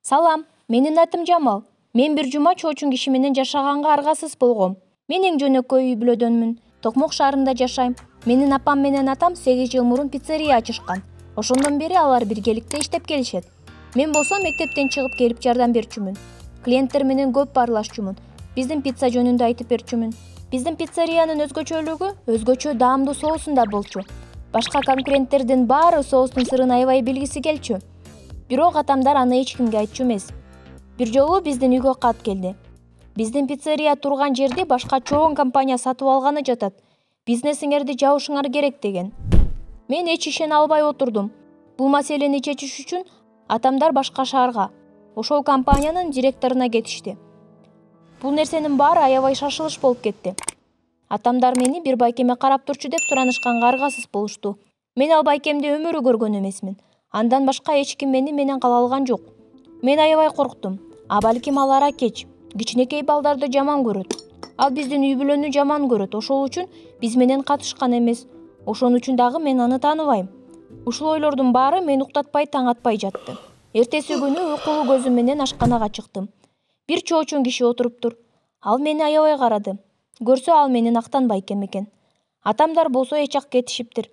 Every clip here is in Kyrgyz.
Салам, менин атым Жамал. Мен бир жума чоочун киши менен жашаганга аргасыз болгом. Мен эң жөнөкөй үй бүлөдөнмүн. Токмок шаарында жашайм. Менин апам менен атам 8 жыл мурун пиццерия ачышкан. Ошондон бери алар биргеликте иштеп келишет. Мен болсо мектептен чыгып келип жардам берчүмүн. Клиенттер менен көп баарлашчумун. Биздин пицца жөнүндө айтып берчүмүн. Биздин пиццериянын өзгөчөлүгү өзгөчө даамдуу соусунда болчу. Башка конкуренттердин баары соустун сырын аябай билгиси келчү. Бирок атамдар аны эч кимге айтчу эмес. Бир жолу биздин үйгө кат келди. Биздин пиццерия турган жерди башка чоң компания сатып алганы жатат. Бизнесиңерди жабышыңар керек деген. Мен эч ишене албай отурдум. Бул маселени чечиш үчүн атамдар башка шаарга, ошол компаниянын директоруна кетишти. Бул нерсенин баары аябай шашылыш болуп кетти. Атамдар мени бир байкеме карап турчу деп суранышканга аргасыз болушту. Мен ал байкемди өмүрү көргөн эмесмин. Андан башка эч ким мени менен кала алган жок. Мен аябай корктум. А балким алар кеч. Кичинекей балдарды жаман көрөт. Ал биздин үй бүлөнү жаман көрөт. Ошол үчүн биз менен катышкан эмес. Ошон үчүн дагы мен аны тааныбайм. Ушул ойлордун баары мени уктатпай таң атпай жатты. Эртеси күнү уйкулуу көзүм менен ашканага чыктым. Бир чоочун киши отуруптур. Ал мени аябай карады. Көрсө ал менин Актан байкем экен. Атамдар болсо эч ак кетишиптир.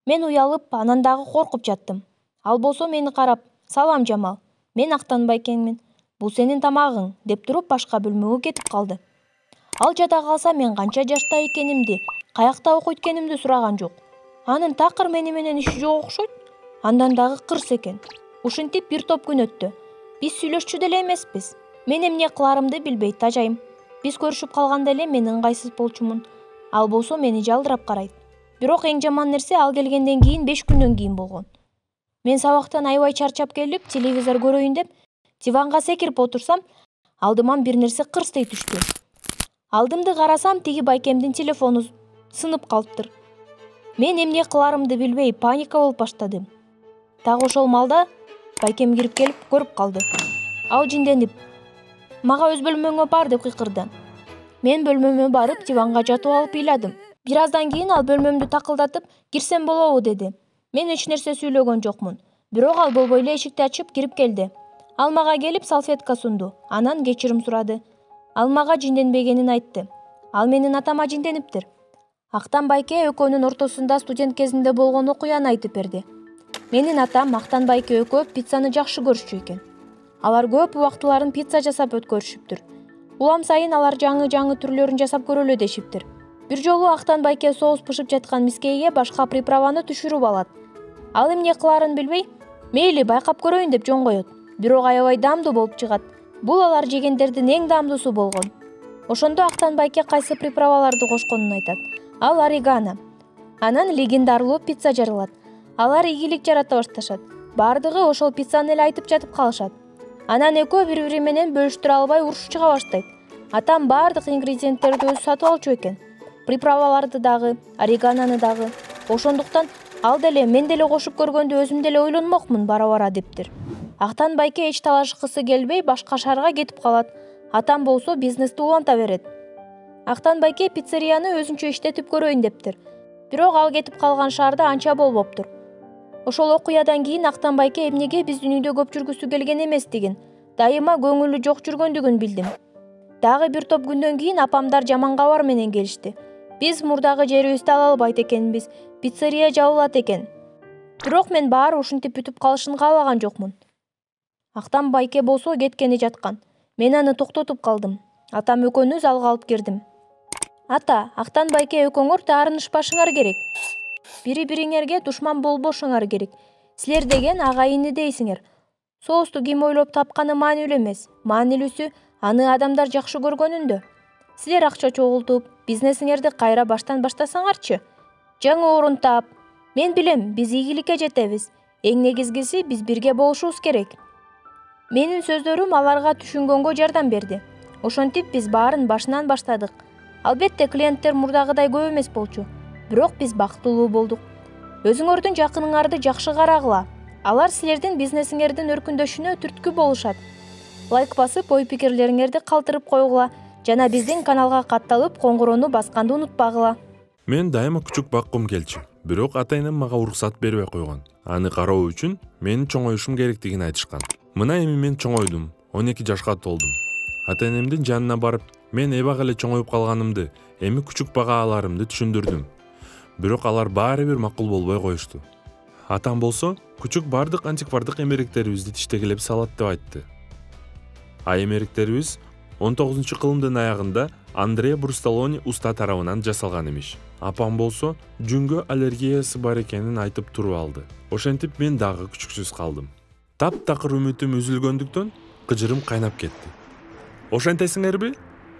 Мен уялып, анан дагы коркуп жаттым. Ал болсо мени карап: "Салам Жамал, мен Актан байкеңмин. Бул сенин тамагың" деп туруп башка бөлмөгө кетип калды. Ал жада калса мен канча жашта экенимди, каякта окуйт экенимди сураган жок. Анын такыр мени менен иши жок окшойт. Андан дагы кырс экен. Ушинтип бир топ күн өттү. Биз сүйлөшчү деле эмеспиз. Мен эмне кыларымды билбей тажайм. Биз көрүшүп калганда эле мен ыңгайсыз болчумун. Ал болсо мени жалдырап карайт. Бирок эң жаман нерсе ал келгенден кийин 5 күндөн кийин болгон. Мен сабактан аябай чарчап келип, телевизор көрөйүн деп диванга секирип отурсам, алдыман бир нерсе кырстай түштү. Алдымды карасам, тиги байкемдин телефону сынып калыптыр. Мен эмне кыларымды билбей паника болуп баштадым. Так ошол малда байкем кирип келип көрүп калды. Ал жинденип: "Мага өз бөлмөңө бар" деп кыйкырды. Мен бөлмөмө барып диванга жатып алып ыйладым. Бир аздан кийин ал бөлмөмдү такылдатып: "Кирсем болобу" деди. Мен эч нерсе сүйлөгөн жокмун. Бирок ал болбой эле эшикти ачып кирип келди. Ал мага келип салфетка сунду. Анан кечирим сурады. Ал мага жинденбегенин айтты. Ал менин атама жиндениптир. Актан байке экөөнүн ортосунда студент кезинде болгон окуяны айтып берди. Менин атам Актан байке экөө пиццаны жакшы көрүшчү экен. Алар көп убактыларын пицца жасап өткөрүшүптүр. Улам сайын алар жаңы түрлөрүн жасап көрөлү дешиптир. Бир жолу Актан байке соус бышып жаткан мискейге башка приправаны түшүрүп алат. Ал эмне кылаарын билбей: "Мейли, байкап көрөйүн" деп жон коет. Бирок аябай даамдуу болуп чыгат. Бул алар жегендердин эң даамдуусу болгон. Ошондо Актан байке кайсы приправаларды кошконун айтат. Ал орегано. Анан легендарлуу пицца жаралат. Алар ийгилик жарата башташат. Бардыгы ошол пиццаны эле айтып жатып калышат. Анан экөө бири-бири менен бөлүштүрө албай урушуп чыга баштайт. Атам бардык ингредиенттерди өзү сатып алчу экен. Приправаларды дагы, ореганону дагы. Ошондуктан ал деле мен деле кошуп көргөндө өзүм деле ойлонмокмун бара-бара дептир. Актан байке эч талашкысы келбей башка шаарга кетип калат. Атам болсо бизнести уланта берет. Актан байке пиццерияны өзүнчө иштетип көрөйүн дептир. Бирок ал кетип калган шаарда анча болбоптур. Ошол окуядан кийин Актан байке эмнеге биздин үйдө көп жүргүсү келген эместигин, дайыма көңүлү жок жүргөндүгүн билдим. Дагы бир топ күндөн кийин апамдар жаман кабар менен келишти. Биз мурдагы жерибизди ала албайт экенбиз, пиццерия жабылат экен. Бирок мен баары ушинтип бүтүп калышын каалаган жокмун. Актан байке болсо кеткени жаткан. Мен аны токтотуп калдым. Атам экөөнү залга алып кирдим. "Ата, Актан байке экөөңөр таарынышпашыңар керек. Бири-бириңерге душман болбошуңар керек. Силер деген ага-ини дейсиңер. Соусту ким ойлоп тапканы маанилүү эмес. Маанилүүсү аны адамдар жакшы көргөнүндө. Силер акча чогултуп, бизнесиңерди кайра баштан баштасаңарчы. Жаңы орун таап. Мен билем, биз ийгиликке жетебиз. Эң негизгиси биз бирге болушубуз керек." Менин сөздөрүм аларга түшүнгөнгө жардам берди. Ошентип биз баарын башынан баштадык. Албетте клиенттер мурдагыдай көп эмес болчу. Бирок биз бактылуу болдук. Өзүңөрдүн жакыныңарды жакшы карагыла. Алар силердин бизнесиңердин өркүндөшүнө түрткү болушат. Лайк басып, ой-пикирлериңерди калтырып койгула жана биздин каналга катталып, коңгуроону басканды унутпагыла. Мен дайыма күчүк баккым келчү. Бирок ата-энем мага уруксат бербей койгон. Аны кароо үчүн менин чоңоюшум керектигин айтышкан. Мына эми мен чоңойдум, 12 жашка толдум. Ата-энемдин жанына барып, мен эбак эле чоңоюп калганымды, эми күчүк бага аларымды түшүндүрдүм. Бирок алар баары бир макул болбой коюшту. Атам болсо, күчүк бардык антиквардык эмеректерибизди тиштегилеп салат деп айтты. Эмеректерибиз 19-кылымдын аягында Андреа Брусталони уста тарабынан жасалган эмиш. Апам болсо, жүнгө аллергиясы бар экенин айтып туруп алды. Ошентип мен дагы күчүксүз калдым. Таптакыр үмүтүм үзүлгөндүктөн кыжырым кайнап кетти. Ошентесиңерби?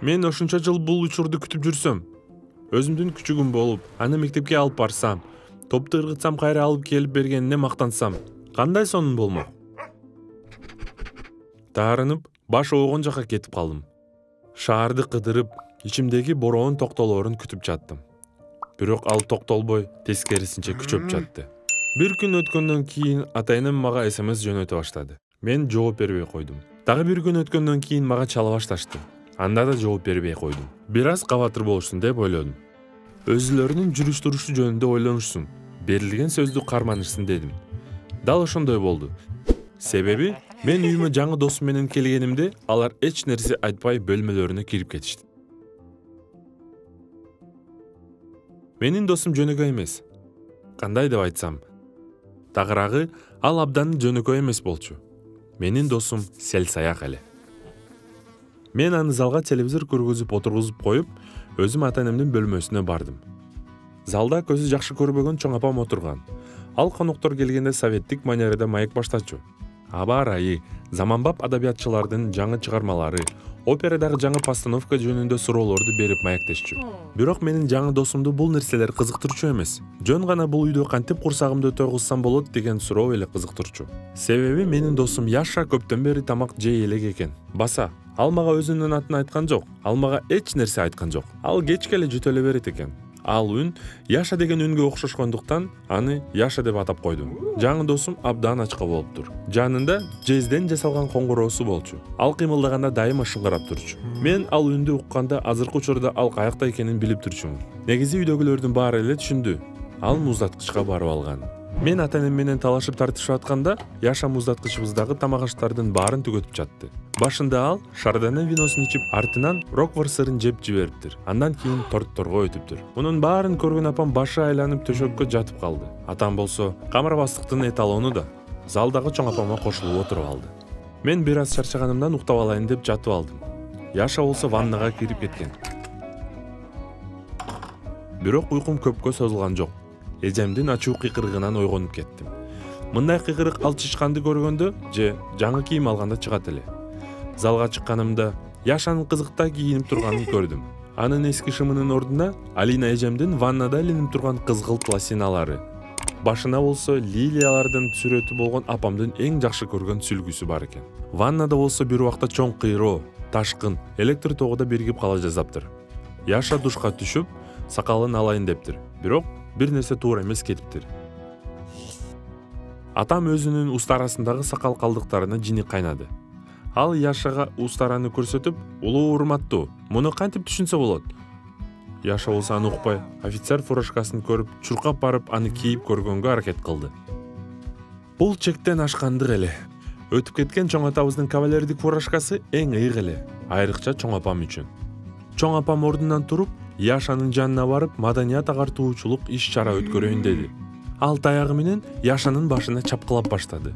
Мен ошунча жыл бул учурду күтүп жүрсөм, өзүмдүн күчүгүм болуп, аны мектепке алып барсам, топту ыргытсам кайра алып келип бергенине мактансам, кандай сонун болмок? Таарынып, баш ойгон жака кетип калдым. Шаарды кыдырып, ичимдеги бороон токтолоорун күтүп жаттым. Бирок ал токтолбой, тескерисинче күчөп жатты. Бир күн өткөндөн кийин ата-энем мага СМС жөнөтө баштады. Мен жооп бербей койдум. Дагы бир күн өткөндөн кийин мага чала башташты. Анда да жооп бербей койдум. Бир аз кабатыр болушсун деп ойлодум. Өзүлөрүнүн жүрүш-турушу жөнүндө ойлонушсун, берилген сөздү карманышсын дедим. Дал ошондой болду. Себеби мен үйүмө жаңы досум менен келгенимде алар эч нерсе айтпай бөлмөлөрүнө кирип кетишти. Менин досум жөнөкөй эмес. Кандай деп айтсам, тагыраагы ал абдан жөнөкөй эмес болчу. Менин досум сел саяк эле. Мен аны залга телевизор көргөзүп отургузуп коюп, өзүм ата-энемдин бөлмөсүнө бардым. Залда көзү жакшы көрбөгөн чоң апам отурган. Ал коноктор келгенде советтик манерада маек баштачу. Аба ырайы, заманбап адабиятчылардын жаңы чыгармалары, операдагы жаңы постановка жөнүндө суроолорду берип маектешчү. Бирок менин жаңы досумду бул нерселер кызыктырчу эмес. Жөн гана бул үйдө кантип курсагымды тойгузсам болот деген суроо эле кызыктырчу. Себеби менин досум Яша көптөн бери тамак жей элек экен. Баса, ал мага өзүнүн атын айткан жок. Ал мага эч нерсе айткан жок. Ал кечке эле жөтө эле берет экен. Ал үн Яша деген үнгө окшошкондуктан аны Яша деп атап койдум. Жаңы досум абдан ачка болуптур. Жанында жезден жасалган коңгуроосу болчу. Ал кыймылдаганда дайыма шыңгырап турчу. Мен ал үндү укканда азыркы учурда ал каякта экенин билип турчумун. Негизи үйдөгүлөрдүн баары эле түшүндү. Ал муздаткычка барып алган. Мен ата-энем менен талашып тартышып атканда, Яша муздаткычыбыздагы тамак аштардын баарын түгөтүп жатты. Башында ал шардоне виносун ичип, артынан роквор сырын жеп жибериптир. Андан кийин тортторго өтүптүр. Мунун баарын көргөн апам башы айланып төшөккө жатып калды. Атам болсо камарбастыктын эталону да залдагы чоң апама кошулуп отуруп алды. Мен бир аз чарчаганымдан уктап алайын деп жатып алдым. Яша болсо ваннага кирип кеткен. Бирок уйкум көпкө созулган жок. Эжемдин ачуу кыйкырыгынан ойгонуп кеттим. Мындай кыйкырык алчышканды көргөндө же жаңы кийим алганда чыгат эле. Залга чыкканымда Яшанын кызыкта кийинип турганын көрдүм. Анын эски шымынын ордуна Алина эжемдин ваннада илинип турган кызгылт лосиналары. Башына болсо лилиялардын сүрөтү болгон апамдын эң жакшы көргөн сүлгүсү бар экен. Ваннада болсо бир убакта чоң кыйроо, ташкын, электр тогу да биригип кала жазаптыр. Яша душка түшүп, сакалын алайын дептир. Бирок бир нерсе туура эмес кетиптир. Атам өзүнүн устарасындагы сакал калдыктарына жини кайнады. Ал Яшага устараны көрсөтүп, улуу урматтуу, муну кантип түшүнсө болот? Яша болсо аны укпай, офицер фуражкасын көрүп, чуркап барып аны кийип көргөнгө аракет кылды. Бул чектен ашкандык эле. Өтүп кеткен чоң атабыздын кавалердик фуражкасы эң ыйык эле, айрыкча чоң апам үчүн. Чоң апам ордунан туруп, Яшанын жанына барып, маданият агартуучулук иш-чара өткөрөйүн деди. Ал таягы менен Яшанын башына чапкылап баштады.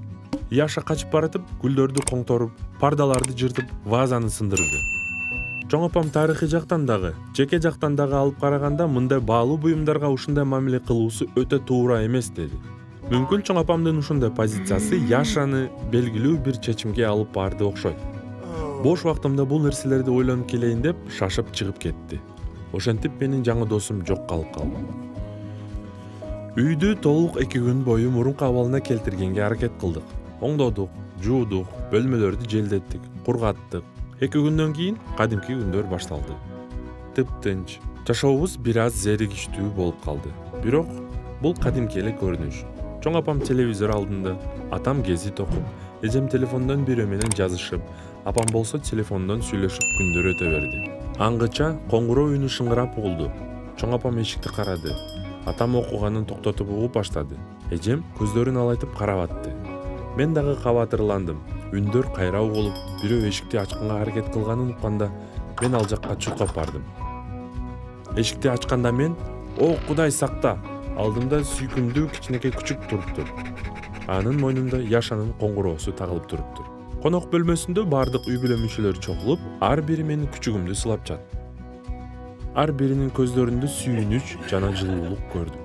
Яша качып баратып, гүлдөрдү коңторуп, пардаларды жыртып, вазаны сындырды. Чоң апам тарыхый жактан дагы, жеке жактан дагы алып караганда мындай баалуу буюмдарга ушундай мамиле кылуусу өтө туура эмес деди. Мүмкүн чоң апамдын ушундай позициясы Яшаны белгилүү бир чечимге алып барды окшойт. Бош убактымда бул нерселерди ойлонуп келейин деп шашып чыгып кетти. Ошентип менин жаңы досум жок калып калды. Үйдү толук 2 күн бою мурунку абалына келтиргенге аракет кылдык. Оңдодук, жуудук, бөлмөлөрдү желдеттик, кургаттык. 2 күндөн кийин кадимки күндөр башталды. Тыптынч, жашообуз бир аз зеригиштүү болуп калды. Бирок бул кадимки эле көрүнүш. Чоң апам телевизор алдында, атам гезит окуп, эжем телефондон бирөө менен жазышып, апам болсо телефондон сүйлөшүп күндөр өтө берди. Аңгыча коңгуроо үнү шыңгырап угулду. Чоң апам эшикти карады. Атам окуганын токтотуп угуп баштады. Эжем көздөрүн алайтып карап атты. Мен дагы кабатырландым. Үндөр кайра угулуп, бирөө эшикти ачканга аракет кылганын укканда мен ал жакка чуркап бардым. Эшикти ачканда мен «О, Кудай сакта!» Алдымда сүйкүмдүү кичинекей күчүк туруптур. Анын мойнунда Яшанын коңгуроосу тагылып туруптур. Конок бөлмөсүндө бардык үй бүлө мүчөлөрү чогулуп, ар бири менин күчүгүмдү сылап жатты. Ар биринин көздөрүндө сүйүнүч жана жылуулук көрдүм.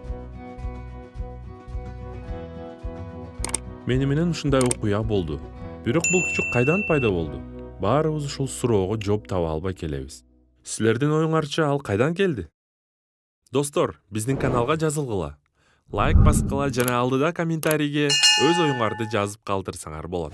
Мени менен ушундай окуя болду. Бирок бул күчүк кайдан пайда болду? Баарыбыз ушул суроого жооп таба албай келебиз. Силердин оюңарча ал кайдан келди? Достор, биздин каналга жазылгыла, лайк баскыла жана алдыда комментарийге өз оюңарды жазып калтырсаңар болот.